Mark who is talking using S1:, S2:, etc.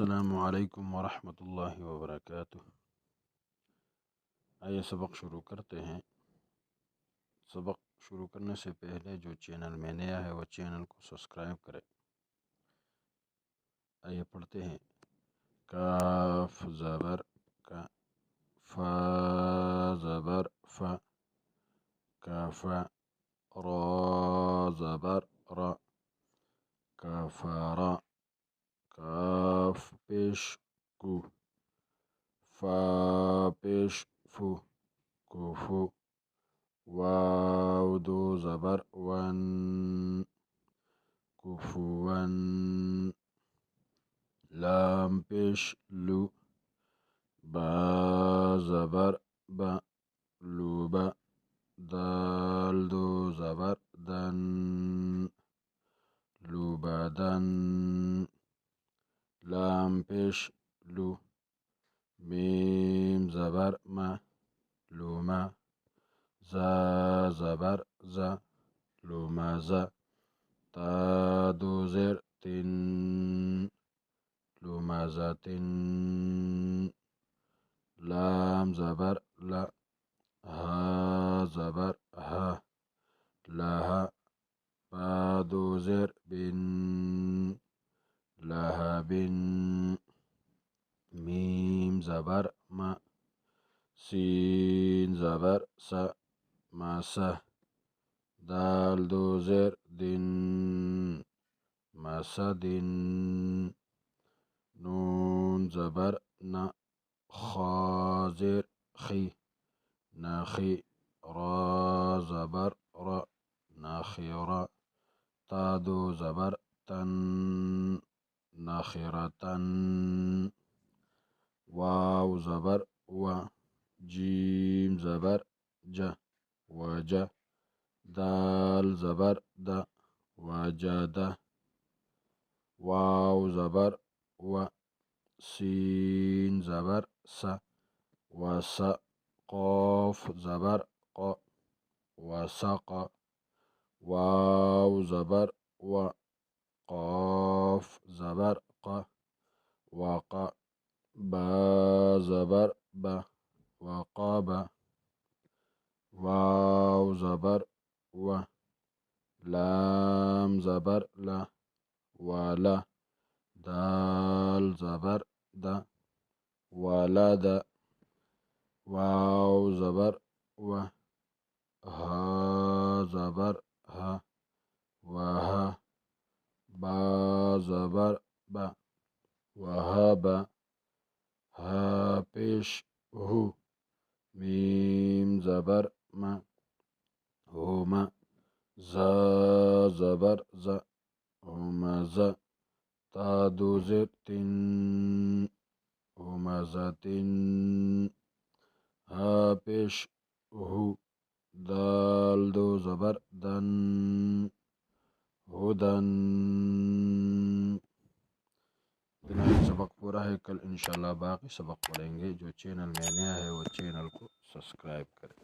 S1: السلام علیکم ورحمۃ اللہ وبرکاتہ۔ آئیے سبق شروع کرتے ہیں۔ سبق شروع کرنے سے پہلے جو چینل میں نیا ہے وہ چینل کو سبسکرائب کرے۔ آئیے پڑھتے ہیں۔ کاف زبر کا، فا زبر فا، کاف، را زبر را، کافارا، کاف پیش کو، فا پیش فو، کوفو، واو دو زبر ون، کفون، لام پیش لو، با زبر با، لوبا، دال دو زبر دن، لوبادن، لام پیش لو، میم زبر ما، لوما، زا زبر زا، لومازا، تا دو زیر تن، لومازاتن، لام زبر لا، ها زبر ها، لها، با دو زیر بن، لهبن، میم زبر ما، سین زبر سا، ماسا، دال دو زیر دن، ماسدن، نون زبر نا، خا زیر خی، ناخی، را زبر را، ناخیرا، تا دو زبر تن، ناخرتن، واو زبر و، جیم زبر جا، وجا، دال زبر دا، وجادا، واو زبر و، سین زبر سا، وسا، قاف زبر قا، وسق، واو زبر و، قاف زبر قا، وقا، با زبر با، وقابا، واو زبر و، لام زبر لا، ولا، دال زبر دا، ولد، واو زبر و، ها زبر ها، وها، با زبر با، وهابا، ها پیش هو، میم زبر ما، هما، زا زبر زا، همزا، تا دو زیر تن، همزتن، ها پیش هو، دال دو زبر دن، ہدن۔ اتنا ہی سبق پورا ہے، کل انشاءاللہ باقی سبق پڑھیں گے۔ جو چینل میں نیا ہے وہ چینل کو سبسکرائب کرے۔